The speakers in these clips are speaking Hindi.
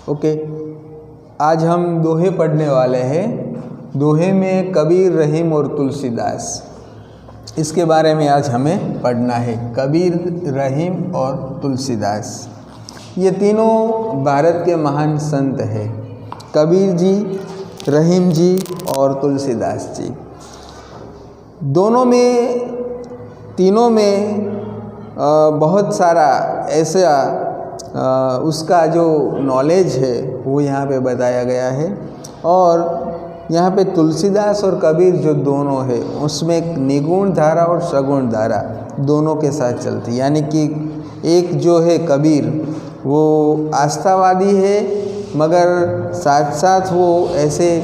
ओके, आज हम दोहे पढ़ने वाले हैं। दोहे में कबीर, रहीम और तुलसीदास, इसके बारे में आज हमें पढ़ना है। कबीर, रहीम और तुलसीदास, ये तीनों भारत के महान संत हैं। कबीर जी, रहीम जी और तुलसीदास जी। तीनों में बहुत सारा ऐसा उसका जो नॉलेज है वो यहाँ पे बताया गया है। और यहाँ पे तुलसीदास और कबीर जो दोनों है उसमें एक निगुण धारा और सगुण धारा दोनों के साथ चलती, यानी कि एक जो है कबीर वो आस्थावादी है, मगर साथ साथ वो ऐसे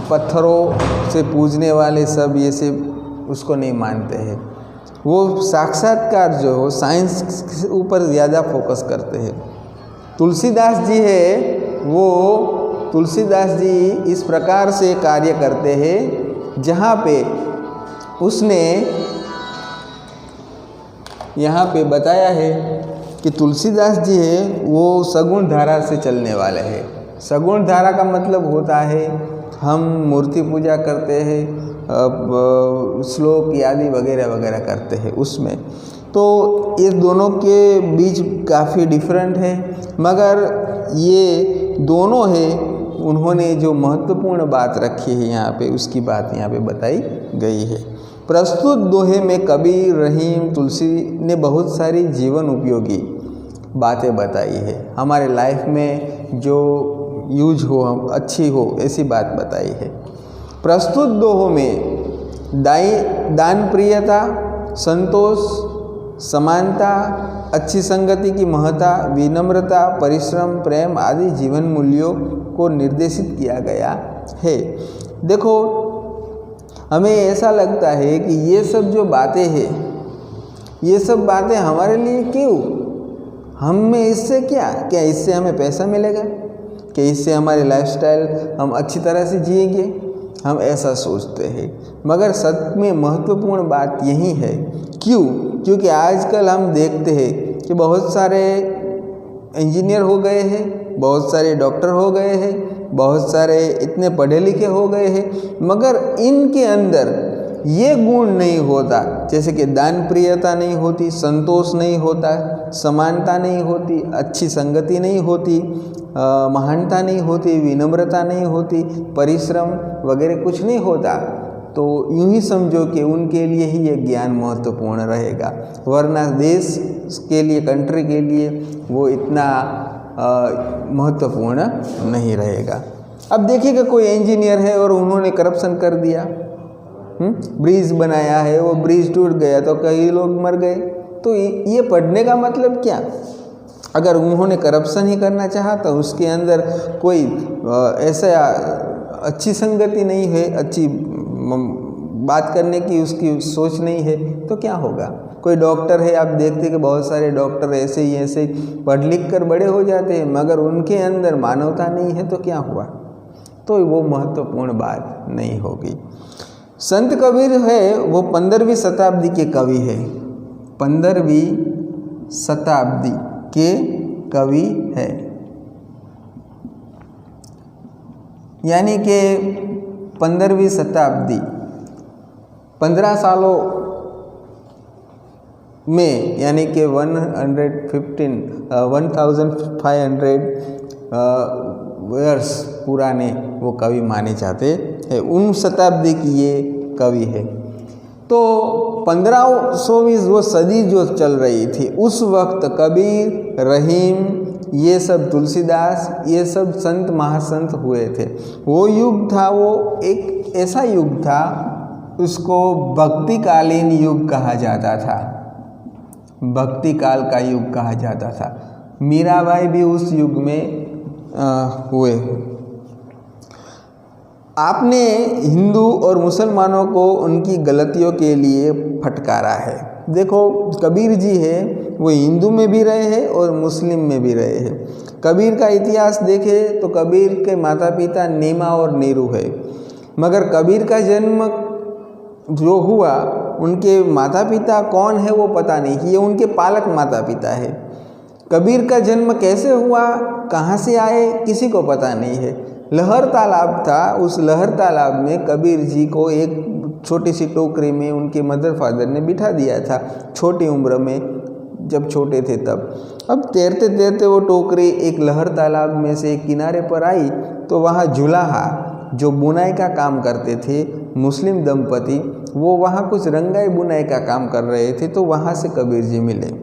पत्थरों से पूजने वाले सब ये से उसको नहीं मानते हैं। वो साक्षात्कार जो हो साइंस के ऊपर ज़्यादा फोकस करते हैं। तुलसीदास जी है, वो तुलसीदास जी इस प्रकार से कार्य करते हैं जहाँ पे उसने यहाँ पे बताया है कि तुलसीदास जी है वो सगुण धारा से चलने वाले हैं। सगुण धारा का मतलब होता है हम मूर्ति पूजा करते हैं, श्लोक आदि वगैरह वगैरह करते हैं उसमें, तो ये दोनों के बीच काफ़ी डिफरेंट है। मगर ये दोनों है, उन्होंने जो महत्वपूर्ण बात रखी है यहाँ पे उसकी बात यहाँ पे बताई गई है। प्रस्तुत दोहे में कबीर, रहीम, तुलसी ने बहुत सारी जीवन उपयोगी बातें बताई है। हमारे लाइफ में जो यूज हो, अच्छी हो, ऐसी बात बताई है। प्रस्तुत दोहों में दान प्रियता, संतोष, समानता, अच्छी संगति की महत्ता, विनम्रता, परिश्रम, प्रेम आदि जीवन मूल्यों को निर्देशित किया गया है। देखो, हमें ऐसा लगता है कि ये सब जो बातें हैं, ये सब बातें हमारे लिए क्यों, हमें इससे क्या इससे हमें पैसा मिलेगा, कि इससे हमारी लाइफस्टाइल हम अच्छी तरह से जिएंगे, हम ऐसा सोचते हैं। मगर सच में महत्वपूर्ण बात यही है। क्यों? क्योंकि आजकल हम देखते हैं कि बहुत सारे इंजीनियर हो गए हैं, बहुत सारे डॉक्टर हो गए हैं, बहुत सारे इतने पढ़े लिखे हो गए हैं, मगर इनके अंदर ये गुण नहीं होता, जैसे कि दान प्रियता नहीं होती, संतोष नहीं होता, समानता नहीं होती, अच्छी संगति नहीं होती, महानता नहीं होती, विनम्रता नहीं होती, परिश्रम वगैरह कुछ नहीं होता। तो यूं ही समझो कि उनके लिए ही ये ज्ञान महत्वपूर्ण रहेगा, वरना देश के लिए, कंट्री के लिए वो इतना महत्वपूर्ण नहीं रहेगा। अब देखिएगा, कोई इंजीनियर है और उन्होंने करप्शन कर दिया, ब्रिज बनाया है, वो ब्रिज टूट गया तो कई लोग मर गए, तो ये पढ़ने का मतलब क्या? अगर उन्होंने करप्शन ही करना चाहा तो उसके अंदर कोई ऐसा अच्छी संगति नहीं है, अच्छी बात करने की उसकी सोच नहीं है, तो क्या होगा? कोई डॉक्टर है, आप देखते कि बहुत सारे डॉक्टर ऐसे ही पढ़ लिख कर बड़े हो जाते हैं, मगर उनके अंदर मानवता नहीं है, तो क्या हुआ? तो वो महत्वपूर्ण बात नहीं होगी। संत कबीर है वो 15वीं शताब्दी के कवि है, 15वीं शताब्दी के कवि है, यानी कि 15वीं शताब्दी 15 सालों में, यानी कि 1500 वर्ष पुराने वो कवि माने जाते हैं। उन शताब्दी की ये कवि है। तो 1500वीं वो सदी जो चल रही थी, उस वक्त कबीर, रहीम, ये सब तुलसीदास, ये सब संत महासंत हुए थे। वो युग था, वो एक ऐसा युग था, उसको भक्तिकालीन युग कहा जाता था, भक्ति काल का युग कहा जाता था। मीराबाई भी उस युग में हुए। आपने हिंदू और मुसलमानों को उनकी गलतियों के लिए फटकारा है। देखो, कबीर जी है वो हिंदू में भी रहे हैं और मुस्लिम में भी रहे हैं। कबीर का इतिहास देखें तो कबीर के माता पिता नीमा और नीरू है, मगर कबीर का जन्म जो हुआ, उनके माता पिता कौन है वो पता नहीं, ये उनके पालक माता पिता है। कबीर का जन्म कैसे हुआ, कहाँ से आए, किसी को पता नहीं है। लहर तालाब था, उस लहर तालाब में कबीर जी को एक छोटी सी टोकरी में उनके मदर फादर ने बिठा दिया था, छोटी उम्र में, जब छोटे थे तब। अब तैरते तैरते वो टोकरी एक लहर तालाब में से एक किनारे पर आई, तो वहाँ जुलाहा जो बुनाई का काम करते थे, मुस्लिम दंपति, वो वहाँ कुछ रंगाई बुनाई का काम कर रहे थे, तो वहाँ से कबीर जी मिले।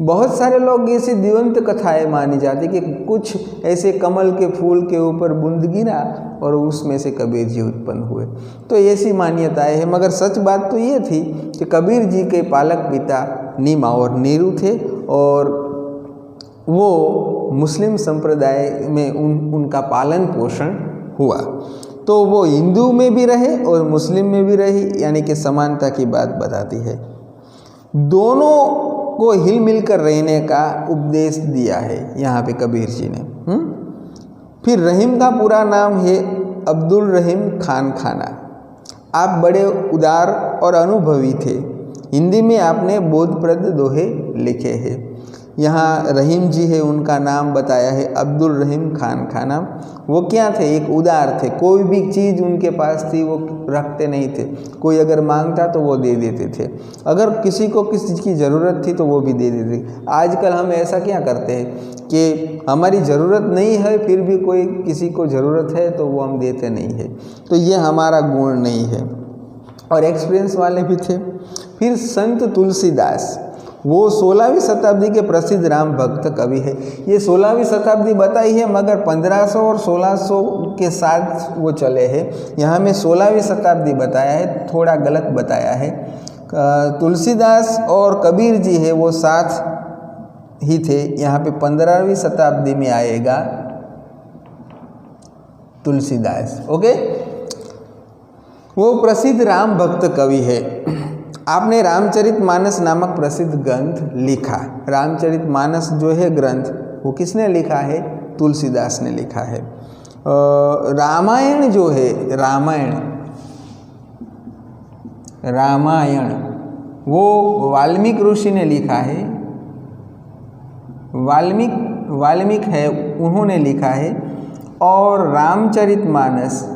बहुत सारे लोग ऐसी दिवंत कथाएं मानी जाती कि कुछ ऐसे कमल के फूल के ऊपर बूंद गिरा और उसमें से कबीर जी उत्पन्न हुए, तो ऐसी मान्यताएं हैं। मगर सच बात तो ये थी कि कबीर जी के पालक पिता नीमा और नीरू थे, और वो मुस्लिम संप्रदाय में उनका पालन पोषण हुआ। तो वो हिंदू में भी रहे और मुस्लिम में भी रही, यानी कि समानता की बात बताती है। दोनों को हिल मिलकर रहने का उपदेश दिया है यहाँ पे कबीर जी ने। फिर रहीम का पूरा नाम है अब्दुल रहीम खान खाना। आप बड़े उदार और अनुभवी थे। हिंदी में आपने बोधप्रद दोहे लिखे हैं। यहाँ रहीम जी है, उनका नाम बताया है अब्दुल रहीम खान खाना। वो क्या थे, एक उदार थे। कोई भी चीज़ उनके पास थी वो रखते नहीं थे। कोई अगर मांगता तो वो दे देते थे, अगर किसी को किसी चीज़ की ज़रूरत थी तो वो भी दे देते। आजकल हम ऐसा क्या करते हैं कि हमारी ज़रूरत नहीं है फिर भी कोई किसी को ज़रूरत है तो वो हम देते नहीं है। तो ये हमारा गुण नहीं है, और एक्सपीरियंस वाले भी थे। फिर संत तुलसीदास, वो 16वीं शताब्दी के प्रसिद्ध राम भक्त कवि है। ये 16वीं शताब्दी बताई है, मगर 1500 और 1600 के साथ वो चले हैं। यहाँ में 16वीं शताब्दी बताया है, थोड़ा गलत बताया है। तुलसीदास और कबीर जी है वो साथ ही थे। यहाँ पे 15वीं शताब्दी में आएगा तुलसीदास। ओके, वो प्रसिद्ध राम भक्त कवि है। आपने रामचरितमानस नामक प्रसिद्ध ग्रंथ लिखा। रामचरितमानस जो है ग्रंथ, वो किसने लिखा है? तुलसीदास ने लिखा है। रामायण जो है, रामायण वो वाल्मीकि ऋषि ने लिखा है। वाल्मीकि है, उन्होंने लिखा है। और रामचरितमानस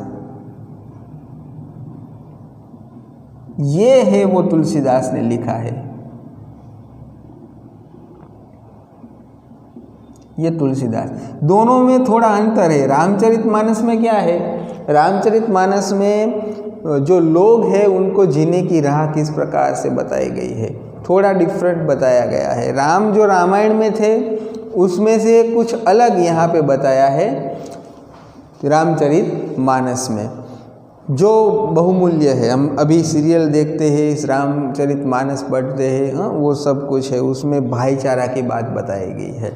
ये है वो तुलसीदास ने लिखा है। ये तुलसीदास, दोनों में थोड़ा अंतर है। रामचरितमानस में क्या है, रामचरितमानस में जो लोग हैं उनको जीने की राह किस प्रकार से बताई गई है, थोड़ा डिफरेंट बताया गया है। राम जो रामायण में थे उसमें से कुछ अलग यहाँ पे बताया है रामचरितमानस में, जो बहुमूल्य है। हम अभी सीरियल देखते हैं, इस रामचरितमानस पढ़ते हैं, हाँ, वो सब कुछ है उसमें, भाईचारा की बात बताई गई है।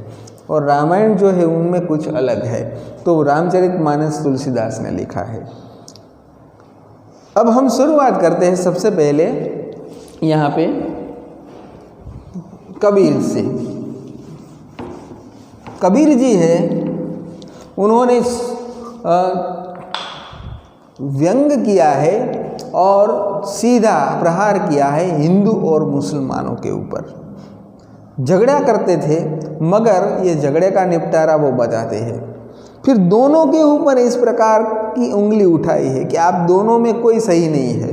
और रामायण जो है उनमें कुछ अलग है। तो रामचरितमानस तुलसीदास ने लिखा है। अब हम शुरुआत करते हैं सबसे पहले यहाँ पे कबीर से। कबीर जी है, उन्होंने व्यंग किया है और सीधा प्रहार किया है हिंदू और मुसलमानों के ऊपर। झगड़ा करते थे, मगर ये झगड़े का निपटारा वो बताते हैं। फिर दोनों के ऊपर इस प्रकार की उंगली उठाई है कि आप दोनों में कोई सही नहीं है।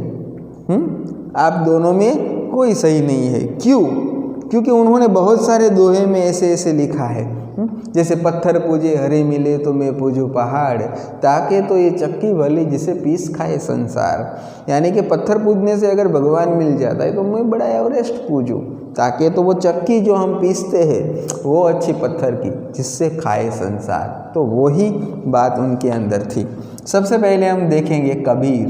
आप दोनों में कोई सही नहीं है। क्यों? क्योंकि उन्होंने बहुत सारे दोहे में ऐसे ऐसे लिखा है, जैसे पत्थर पूजे हरे मिले तो मैं पूजूं पहाड़, ताके तो ये चक्की भली जिसे पीस खाए संसार। यानी कि पत्थर पूजने से अगर भगवान मिल जाता है तो मैं बड़ा एवरेस्ट पूजूं, ताकि तो वो चक्की जो हम पीसते हैं वो अच्छी पत्थर की जिससे खाए संसार। तो वही बात उनके अंदर थी। सबसे पहले हम देखेंगे कबीर।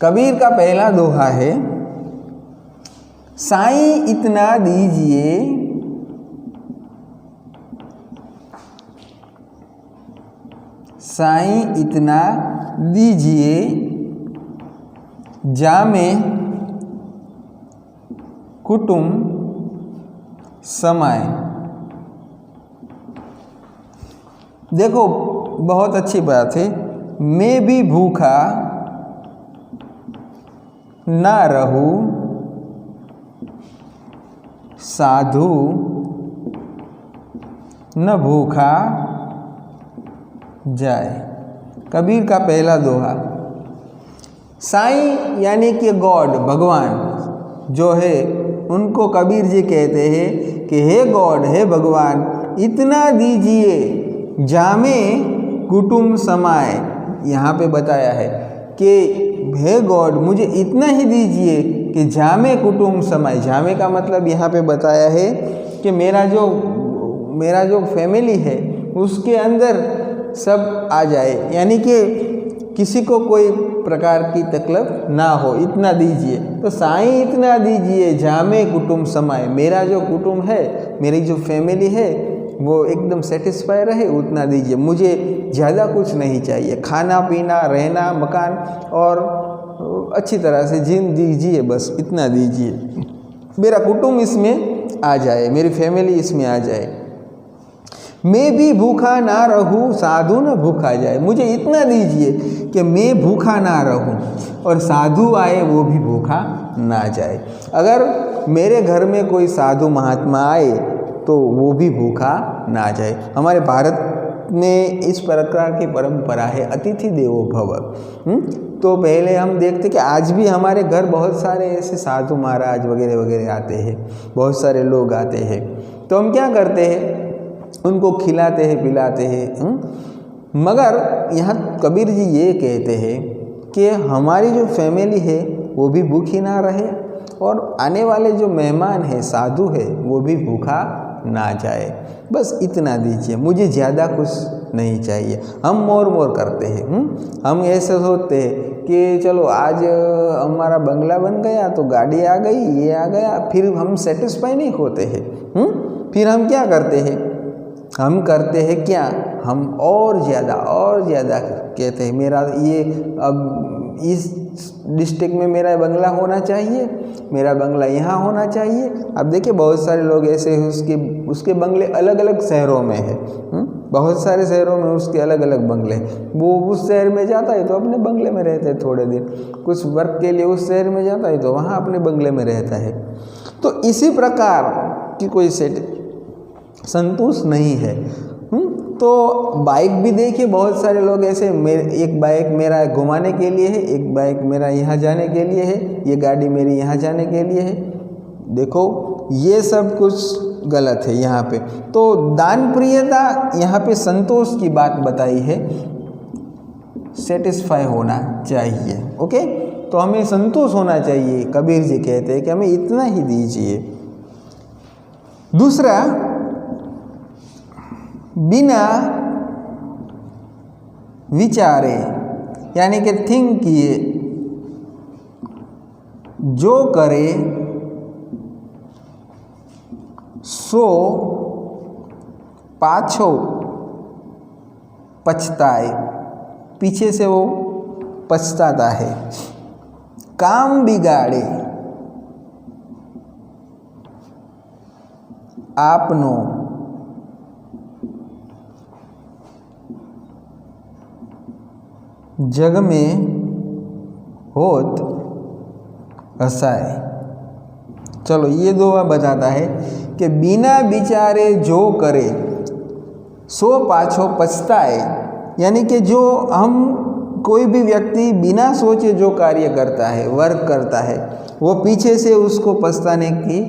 कबीर का पहला दोहा है, साईं इतना दीजिए साईं इतना दीजिए जामे कुटुम समाए। देखो बहुत अच्छी बात है। मैं भी भूखा ना रहूं साधु न भूखा जाए। कबीर का पहला दोहा। साईं यानी कि गॉड, भगवान जो है, उनको कबीर जी कहते हैं कि हे गॉड, हे भगवान, इतना दीजिए जामे कुटुंब समाए। यहाँ पे बताया है कि हे गॉड, मुझे इतना ही दीजिए कि जामे कुटुंब समाए। जामे का मतलब यहाँ पे बताया है कि मेरा जो फैमिली है उसके अंदर सब आ जाए, यानी कि किसी को कोई प्रकार की तकलीफ ना हो, इतना दीजिए। तो साईं इतना दीजिए जामे कुटुंब समाए, मेरा जो कुटुंब है, मेरी जो फैमिली है वो एकदम सेटिस्फाई रहे, उतना दीजिए। मुझे ज़्यादा कुछ नहीं चाहिए, खाना पीना, रहना, मकान और अच्छी तरह से जीन दीजिए, बस इतना दीजिए। मेरा कुटुंब इसमें आ जाए, मेरी फैमिली इसमें आ जाए। मैं भी भूखा ना रहूं, साधु न भूखा जाए। मुझे इतना दीजिए कि मैं भूखा ना रहूं और साधु आए वो भी भूखा ना जाए। अगर मेरे घर में कोई साधु महात्मा आए तो वो भी भूखा ना जाए। हमारे भारत में इस प्रकार की परंपरा है, अतिथि देवो भव। तो पहले हम देखते कि आज भी हमारे घर बहुत सारे ऐसे साधु महाराज वगैरह वगैरह आते हैं, बहुत सारे लोग आते हैं। तो हम क्या करते हैं, उनको खिलाते हैं, पिलाते हैं। मगर यहाँ कबीर जी ये कहते हैं कि हमारी जो फैमिली है वो भी भूखी ना रहे और आने वाले जो मेहमान हैं, साधु है, वो भी भूखा ना जाए। बस इतना दीजिए, मुझे ज़्यादा कुछ नहीं चाहिए। हम मोर करते हैं। हम ऐसे सोचते हैं कि चलो आज हमारा बंगला बन गया तो गाड़ी आ गई, ये आ गया, फिर हम सेटिस्फाई नहीं होते हैं। फिर हम क्या करते हैं, हम करते हैं क्या, हम और ज़्यादा कहते हैं मेरा ये अब इस डिस्ट्रिक्ट में मेरा बंगला होना चाहिए, मेरा बंगला यहाँ होना चाहिए। अब देखिए बहुत सारे लोग ऐसे हैं उसके बंगले अलग अलग शहरों में है। बहुत सारे शहरों में उसके अलग अलग बंगले हैं। वो उस शहर में जाता है तो अपने बंगले में रहता है थोड़े दिन, कुछ वर्क के लिए उस शहर में जाता है तो वहाँ अपने बंगले में रहता है। तो इसी प्रकार की कोई संतोष नहीं है। तो बाइक भी देखिए बहुत सारे लोग ऐसे, एक बाइक मेरा घुमाने के लिए है, एक बाइक मेरा यहाँ जाने के लिए है, ये गाड़ी मेरी यहाँ जाने के लिए है। देखो ये सब कुछ गलत है यहाँ पे। तो दान प्रियता यहाँ पे संतोष की बात बताई है, सेटिस्फाई होना चाहिए। ओके, तो हमें संतोष होना चाहिए। कबीर जी कहते हैं कि हमें इतना ही दीजिए। दूसरा, बिना विचारे यानी कि थिंक किए जो करे सो पाछो पछताए। पीछे से वो पछताता है। काम बिगाड़े आपनो जग में होत हसाए। चलो ये दोहा बताता है कि बिना विचारे जो करे सो पाछो पछताए, यानी कि जो हम कोई भी व्यक्ति बिना सोचे जो कार्य करता है, वर्क करता है, वो पीछे से उसको पछताने की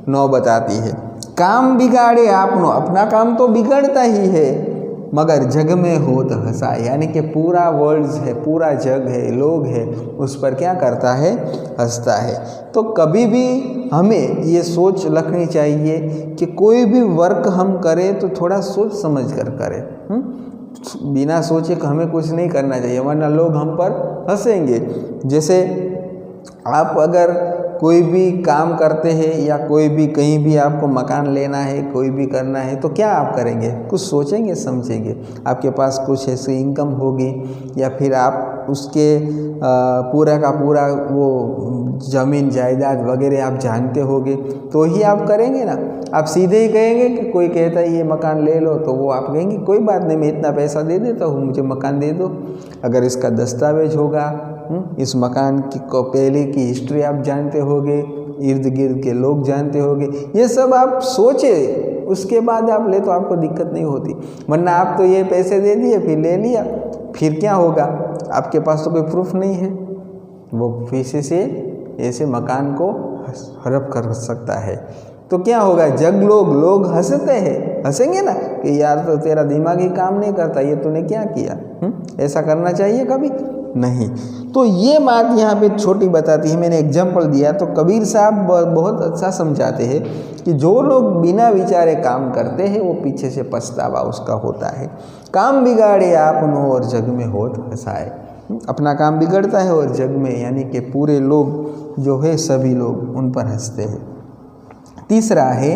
नौबत आती है। काम बिगाड़े आपनो, अपना काम तो बिगड़ता ही है, मगर जग में होत हंसाए, यानी कि पूरा वर्ल्ड है, पूरा जग है, लोग है, उस पर क्या करता है, हंसता है। तो कभी भी हमें ये सोच रखनी चाहिए कि कोई भी वर्क हम करें तो थोड़ा सोच समझ कर करें। बिना सोचे हमें कुछ नहीं करना चाहिए, वरना लोग हम पर हंसेंगे। जैसे आप अगर कोई भी काम करते हैं या कोई भी कहीं भी आपको मकान लेना है, कोई भी करना है, तो क्या आप करेंगे, कुछ सोचेंगे समझेंगे। आपके पास कुछ ऐसी इनकम होगी या फिर आप उसके पूरा का पूरा वो ज़मीन जायदाद वगैरह आप जानते होगे तो ही आप करेंगे ना। आप सीधे ही कहेंगे कि कोई कहता है ये मकान ले लो, तो वो आप कहेंगे कोई बात नहीं, मैं इतना पैसा दे देता हूँ, मुझे मकान दे दो। अगर इसका दस्तावेज होगा, इस मकान की पहले की हिस्ट्री आप जानते होगे, इर्द गिर्द के लोग जानते होंगे। ये सब आप सोचे उसके बाद आप ले तो आपको दिक्कत नहीं होती, वरना आप तो ये पैसे दे दिए फिर ले लिया, फिर क्या होगा? आपके पास तो कोई प्रूफ नहीं है। वो पैसे से ऐसे मकान को हड़प कर सकता है। तो क्या होगा? जग लोग हंसते हैं, हंसेंगे ना कि यार तो तेरा दिमाग ही काम नहीं करता, ये तूने क्या किया। ऐसा करना चाहिए कभी नहीं। तो ये बात यहाँ पे छोटी बताती है, मैंने एग्जाम्पल दिया। तो कबीर साहब बहुत अच्छा समझाते हैं कि जो लोग बिना विचारे काम करते हैं वो पीछे से पछतावा उसका होता है। काम बिगाड़े आपनो और जग में होत हंसाए। अपना काम बिगड़ता है और जग में यानी कि पूरे लोग जो है सभी लोग उन पर हंसते हैं। तीसरा है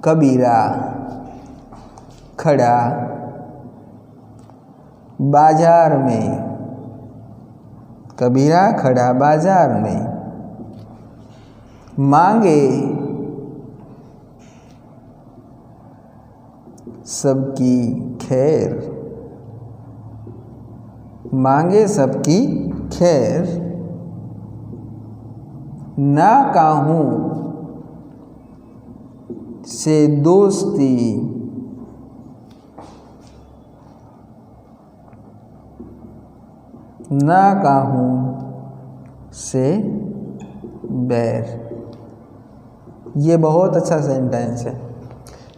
कबीरा खड़ा बाजार में। कबीरा खड़ा बाजार में मांगे सबकी खैर, मांगे सबकी खैर, ना काहूं से दोस्ती, ना काहूं से बैर। ये बहुत अच्छा सेंटेंस है।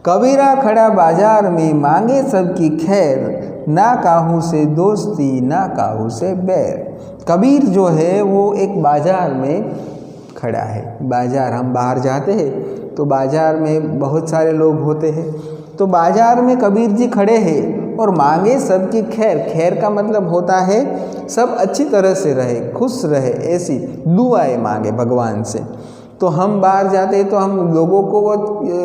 कबीरा खड़ा बाजार में मांगे सबकी खैर, ना काहू से दोस्ती ना काहू से बैर। कबीर जो है वो एक बाजार में खड़ा है। बाजार, हम बाहर जाते हैं तो बाजार में बहुत सारे लोग होते हैं। तो बाजार में कबीर जी खड़े हैं और मांगे सबकी खैर। खैर का मतलब होता है सब अच्छी तरह से रहे, खुश रहे, ऐसी दुआएं मांगे भगवान से। तो हम बाहर जाते हैं तो हम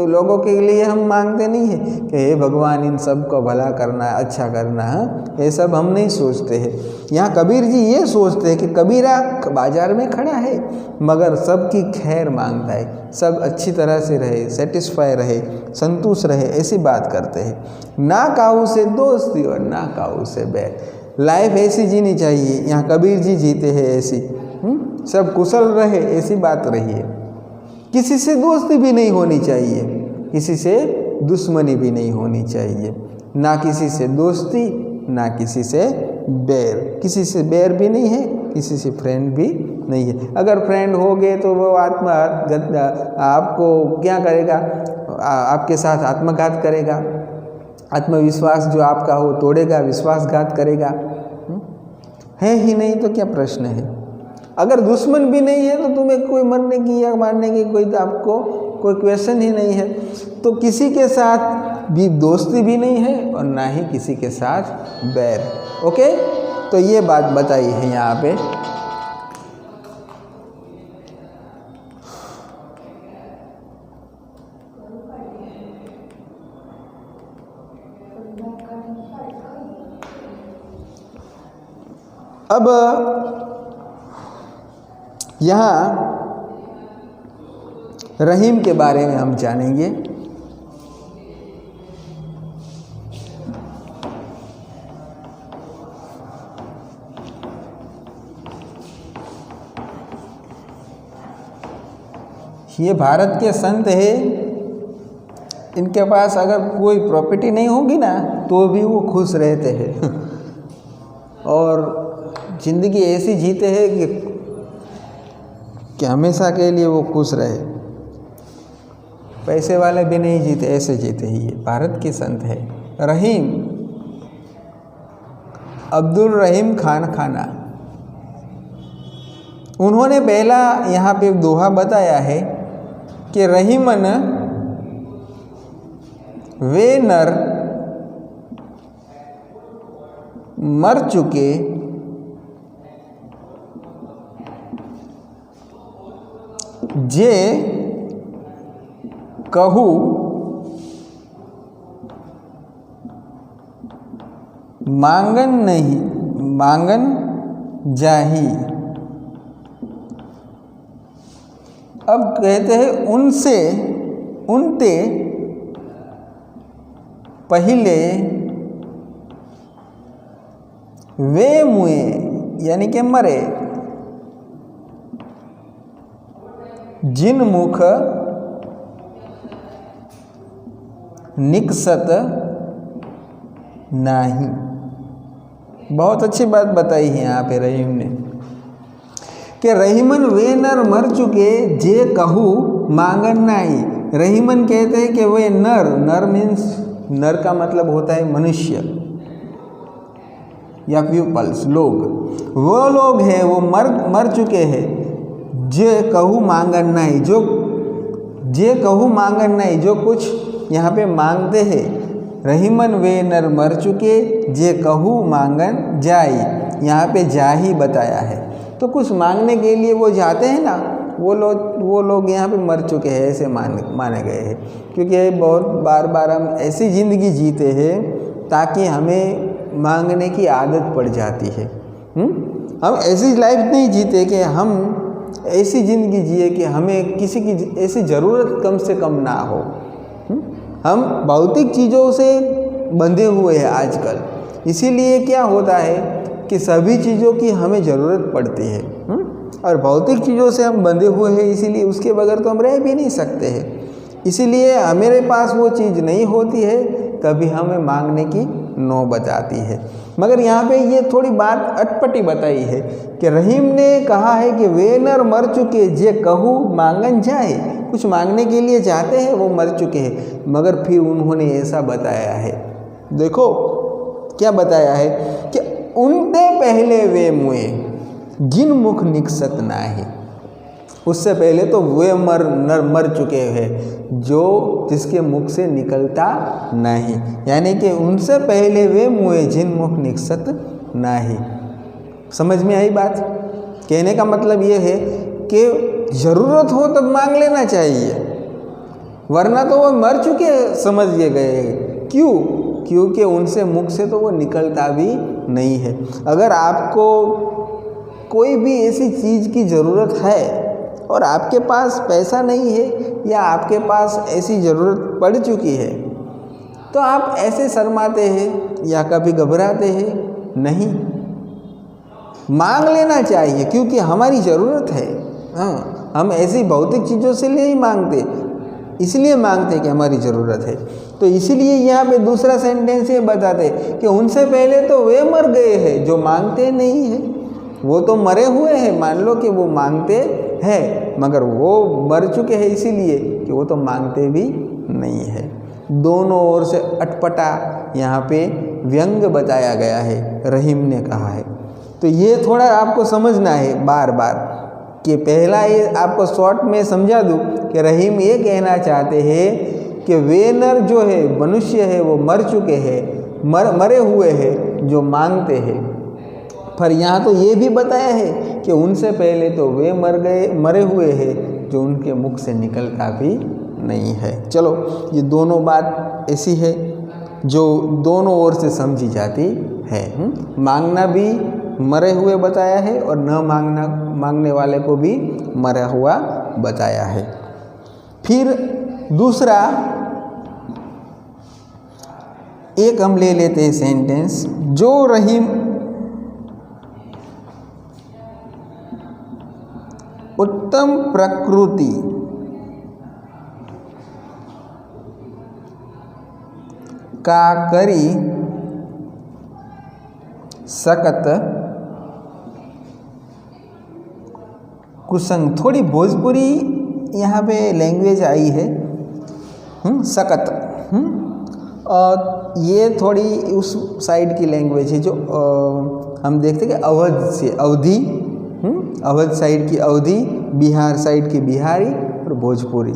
लोगों के लिए हम मांगते नहीं है कि हे भगवान इन सब को भला करना, अच्छा करना है, ये सब हम नहीं सोचते हैं। यहाँ कबीर जी ये सोचते हैं कि कबीरा बाजार में खड़ा है मगर सबकी खैर मांगता है, सब अच्छी तरह से रहे, सेटिस्फाई रहे, संतुष्ट रहे, ऐसी बात करते हैं। ना काहू से दोस्ती और ना काहू से बैर। लाइफ ऐसी जीनी चाहिए, यहाँ कबीर जी जीते हैं ऐसी, सब कुशल रहे, ऐसी बात रही है। किसी से दोस्ती भी नहीं होनी चाहिए, किसी से दुश्मनी भी नहीं होनी चाहिए। ना किसी से दोस्ती ना किसी से बैर, किसी से बैर भी नहीं है, किसी से फ्रेंड भी नहीं है। अगर फ्रेंड हो गए तो वो आपको क्या करेगा? आपके साथ आत्मघात करेगा, आत्मविश्वास जो आपका हो तोड़ेगा, विश्वासघात करेगा। है ही नहीं तो क्या प्रश्न है? अगर दुश्मन भी नहीं है तो तुम्हें कोई मरने की या मारने की कोई आपको कोई क्वेश्चन ही नहीं है। तो किसी के साथ भी दोस्ती भी नहीं है और ना ही किसी के साथ बैर। ओके, तो ये बात बताई है यहाँ पे। अब यहाँ रहीम के बारे में हम जानेंगे। ये भारत के संत है, इनके पास अगर कोई प्रॉपर्टी नहीं होगी ना तो भी वो खुश रहते हैं और ज़िंदगी ऐसी जीते हैं कि हमेशा के लिए वो खुश रहे। पैसे वाले भी नहीं जीते, ऐसे जीते ही। ये भारत के संत है। रहीम, अब्दुल रहीम खान खाना, उन्होंने पहला यहाँ पे दोहा बताया है कि रहीमन वे नर मर चुके जे कहू मांगन नहीं मांगन जाही। अब कहते हैं उनसे उनते पहले वे मुए यानी कि मरे, जिनमुख निकसत नाही। बहुत अच्छी बात बताई है यहाँ पे रहीम ने कि रहीमन वे नर मर चुके जे कहू मांगन नाही। रहीमन कहते हैं कि वे नर मीन्स नर का मतलब होता है मनुष्य या पीपल्स लोग, वो लोग हैं वो मर चुके हैं जे कहू मांगन नहीं, जो जे कहू मांगन नहीं, जो कुछ यहाँ पे मांगते हैं। रहीमन वे नर मर चुके जे कहू मांगन जाई, यहाँ पे जा ही बताया है। तो कुछ मांगने के लिए वो जाते हैं ना, वो लोग यहाँ पे मर चुके हैं ऐसे माने गए हैं। क्योंकि बहुत बार हम ऐसी ज़िंदगी जीते हैं ताकि हमें मांगने की आदत पड़ जाती है। हम ऐसी लाइफ नहीं जीते कि हम ऐसी ज़िंदगी जिए कि हमें किसी की ऐसी ज़रूरत कम से कम ना हो। हम भौतिक चीज़ों से बंधे हुए हैं आजकल, इसीलिए क्या होता है कि सभी चीज़ों की हमें ज़रूरत पड़ती है। और भौतिक चीज़ों से हम बंधे हुए हैं, इसीलिए उसके बगैर तो हम रह भी नहीं सकते हैं। इसीलिए हमारे पास वो चीज़ नहीं होती है तभी हमें मांगने की नौबत आती है। मगर यहाँ पे ये थोड़ी बात अटपटी बताई है कि रहीम ने कहा है कि वे नर मर चुके जे कहू मांगन जाए, कुछ मांगने के लिए जाते हैं वो मर चुके हैं। मगर फिर उन्होंने ऐसा बताया है, देखो क्या बताया है कि उनते पहले वे मुए जिन मुख निकसत नाही। उससे पहले तो वे मर चुके हैं जो जिसके मुख से निकलता नहीं, यानी कि उनसे पहले वे मुए जिन मुख निकसत नहीं। समझ में आई बात? कहने का मतलब ये है कि ज़रूरत हो तब मांग लेना चाहिए, वरना तो वो मर चुके समझ गए। क्यों? क्योंकि उनसे मुख से तो वो निकलता भी नहीं है। अगर आपको कोई भी ऐसी चीज़ की ज़रूरत है और आपके पास पैसा नहीं है या आपके पास ऐसी ज़रूरत पड़ चुकी है, तो आप ऐसे शर्माते हैं या कभी घबराते हैं नहीं, मांग लेना चाहिए क्योंकि हमारी ज़रूरत है। हाँ, हम ऐसी भौतिक चीज़ों से नहीं मांगते, इसलिए मांगते कि हमारी ज़रूरत है। तो इसीलिए यहाँ पे दूसरा सेंटेंस ये बताते कि उनसे पहले तो वे मर गए हैं जो मांगते नहीं हैं। वो तो मरे हुए हैं, मान लो कि वो मांगते हैं, मगर वो मर चुके हैं इसीलिए कि वो तो मांगते भी नहीं है। दोनों ओर से अटपटा यहाँ पे व्यंग बताया गया है, रहीम ने कहा है। तो ये थोड़ा आपको समझना है बार बार कि पहला ये आपको शॉर्ट में समझा दूँ कि रहीम ये कहना चाहते हैं कि वे नर जो है मनुष्य है वो मर चुके हैं, मरे हुए हैं जो मांगते हैं। पर यहाँ तो ये भी बताया है कि उनसे पहले तो वे मरे हुए हैं जो उनके मुख से निकलता भी नहीं है। चलो, ये दोनों बात ऐसी है जो दोनों ओर से समझी जाती है। मांगना भी मरे हुए बताया है और न मांगने वाले को भी मरा हुआ बताया है। फिर दूसरा एक हम ले लेते हैं सेंटेंस, जो रहीम उत्तम प्रकृति का करी सकत कुसंग। थोड़ी भोजपुरी यहाँ पे लैंग्वेज आई है, सकत। और ये थोड़ी उस साइड की लैंग्वेज है जो हम देखते हैं कि अवध से अवधी, अवध साइड की अवधी, बिहार साइड की बिहारी और भोजपुरी।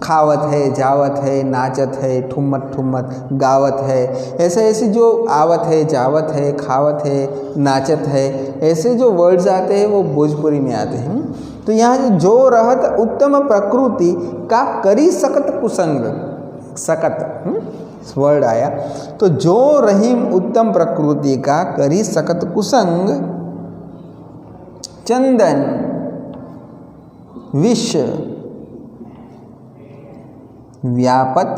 खावत है, जावत है, नाचत है, ठुम्मत ठुम्मत, गावत है, ऐसे जो आवत है, जावत है, खावत है, नाचत है, ऐसे जो वर्ड्स आते हैं वो भोजपुरी में आते हैं। तो यहाँ जो रहत उत्तम प्रकृति का करी सकत कुसंग, सकत वर्ड आया, तो जो रहीम उत्तम प्रकृति का करी सकत कुसंग, चंदन विष व्यापत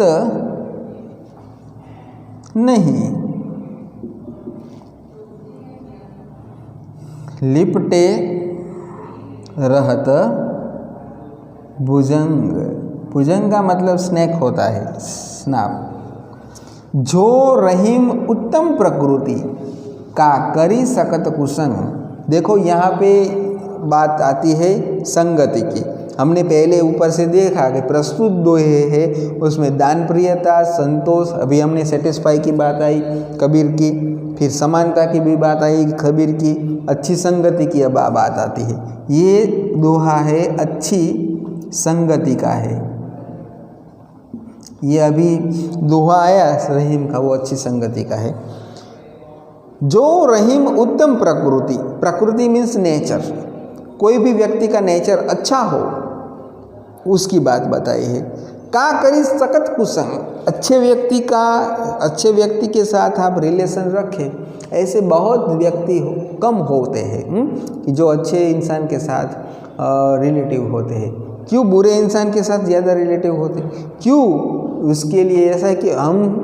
नहीं, लिपटे रहत भुजंग, भुजंग का मतलब स्नेक होता है, स्नाप। जो रहीम उत्तम प्रकृति का करी सकत कुसंग। देखो यहाँ पे बात आती है संगति की। हमने पहले ऊपर से देखा कि प्रस्तुत दोहे है उसमें दान प्रियता, संतोष, अभी हमने सेटिस्फाई की बात आई कबीर की, फिर समानता की भी बात आई कबीर की, अच्छी संगति की अब बात आती है। ये दोहा है अच्छी संगति का है। ये अभी दोहा आया रहीम का, वो अच्छी संगति का है। जो रहीम उत्तम प्रकृति, प्रकृति मीन्स नेचर, कोई भी व्यक्ति का नेचर अच्छा हो उसकी बात बताई है। का करी सकत कुसंग, अच्छे व्यक्ति के साथ आप रिलेशन रखें। ऐसे बहुत व्यक्ति कम होते हैं कि जो अच्छे इंसान के साथ रिलेटिव होते हैं। क्यों बुरे इंसान के साथ ज़्यादा रिलेटिव होते हैं? क्यों? उसके लिए ऐसा है कि हम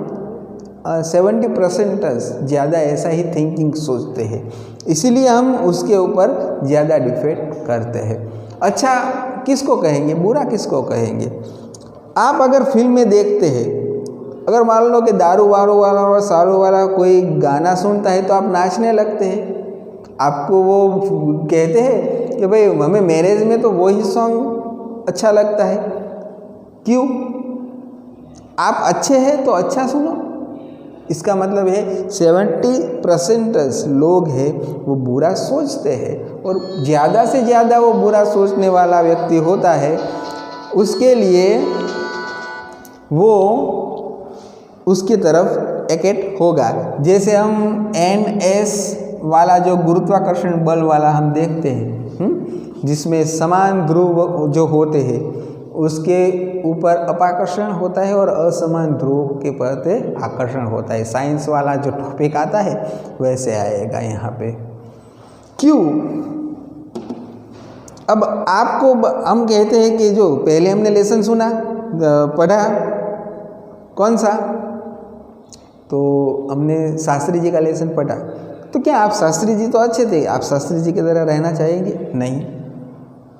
70% ज़्यादा ऐसा ही थिंकिंग सोचते हैं, इसीलिए हम उसके ऊपर ज़्यादा डिफेक्ट करते हैं। अच्छा किसको कहेंगे, बुरा किसको कहेंगे? आप अगर फिल्म में देखते हैं, अगर मान लो कि दारू वारू वाला सारू वाला कोई गाना सुनता है तो आप नाचने लगते हैं। आपको वो कहते हैं कि भाई हमें मैरिज में तो वही सॉन्ग अच्छा लगता है। क्यों? आप अच्छे हैं तो अच्छा सुनो। इसका मतलब है 70% लोग हैं वो बुरा सोचते हैं, और ज़्यादा से ज़्यादा वो बुरा सोचने वाला व्यक्ति होता है, उसके लिए वो उसकी तरफ एकेट होगा। जैसे हम NS वाला जो गुरुत्वाकर्षण बल वाला हम देखते हैं, जिसमें समान ध्रुव जो होते हैं उसके ऊपर अपाकर्षण होता है और असमान ध्रुव के प्रति आकर्षण होता है। साइंस वाला जो टॉपिक आता है वैसे आएगा यहाँ पे। क्यों? अब आपको हम कहते हैं कि जो पहले हमने लेसन सुना पढ़ा, कौन सा? तो हमने शास्त्री जी का लेसन पढ़ा। तो क्या आप शास्त्री जी तो अच्छे थे, आप शास्त्री जी की तरह रहना चाहेंगे? नहीं।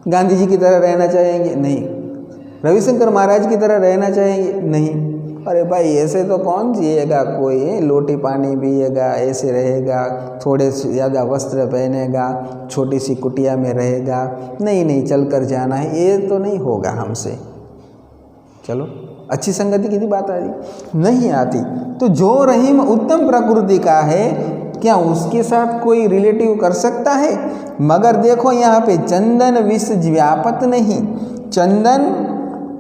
गांधी जी की तरह रहना चाहेंगे? नहीं। रविशंकर महाराज की तरह रहना चाहेंगे? नहीं। अरे भाई ऐसे तो कौन जिएगा, कोई लोटी पानी पिएगा, ऐसे रहेगा, थोड़े से ज़्यादा वस्त्र पहनेगा, छोटी सी कुटिया में रहेगा, नहीं चल कर जाना है, ये तो नहीं होगा हमसे। चलो अच्छी संगति की बात आ रही नहीं आती। तो जो रहीम उत्तम प्रकृति का है, क्या उसके साथ कोई रिलेटिव कर सकता है? मगर देखो यहाँ पे चंदन विष व्यापत नहीं। चंदन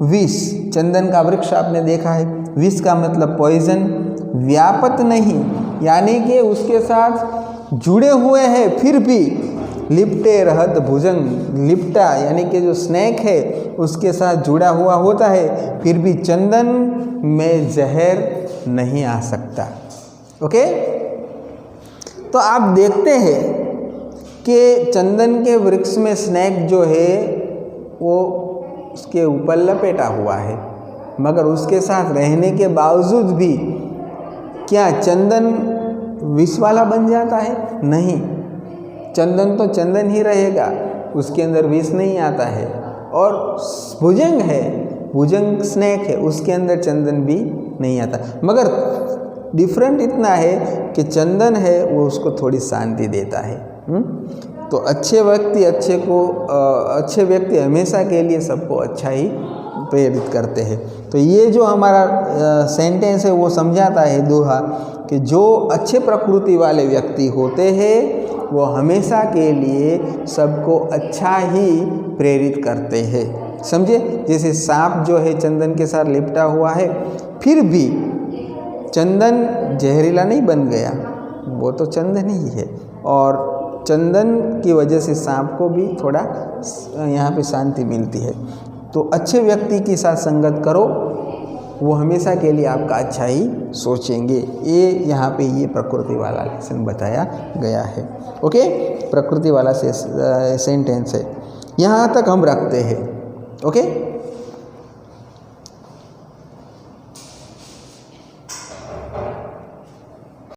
विष, चंदन का वृक्ष आपने देखा है, विष का मतलब पॉइजन, व्यापत नहीं यानी कि उसके साथ जुड़े हुए हैं फिर भी लिपटे रहत भुजंग, लिपटा यानी कि जो स्नेक है उसके साथ जुड़ा हुआ होता है, फिर भी चंदन में जहर नहीं आ सकता। ओके, तो आप देखते हैं कि चंदन के वृक्ष में स्नेक जो है वो उसके ऊपर लपेटा हुआ है, मगर उसके साथ रहने के बावजूद भी क्या चंदन विष वाला बन जाता है? नहीं, चंदन तो चंदन ही रहेगा, उसके अंदर विष नहीं आता है। और भुजंग है, भुजंग स्नेक है, उसके अंदर चंदन भी नहीं आता, मगर डिफरेंट इतना है कि चंदन है वो उसको थोड़ी शांति देता है। तो अच्छे व्यक्ति हमेशा के लिए सबको अच्छा ही प्रेरित करते हैं। तो ये जो हमारा सेंटेंस है वो समझाता है दोहा कि जो अच्छे प्रकृति वाले व्यक्ति होते हैं वो हमेशा के लिए सबको अच्छा ही प्रेरित करते हैं। समझे? जैसे सांप जो है चंदन के साथ लिपटा हुआ है, फिर भी चंदन जहरीला नहीं बन गया, वो तो चंदन ही है, और चंदन की वजह से सांप को भी थोड़ा यहाँ पे शांति मिलती है। तो अच्छे व्यक्ति के साथ संगत करो, वो हमेशा के लिए आपका अच्छा ही सोचेंगे। ये यहाँ पे ये प्रकृति वाला लेसन बताया गया है। ओके, प्रकृति वाला सेंटेंस है, यहाँ तक हम रखते हैं। ओके।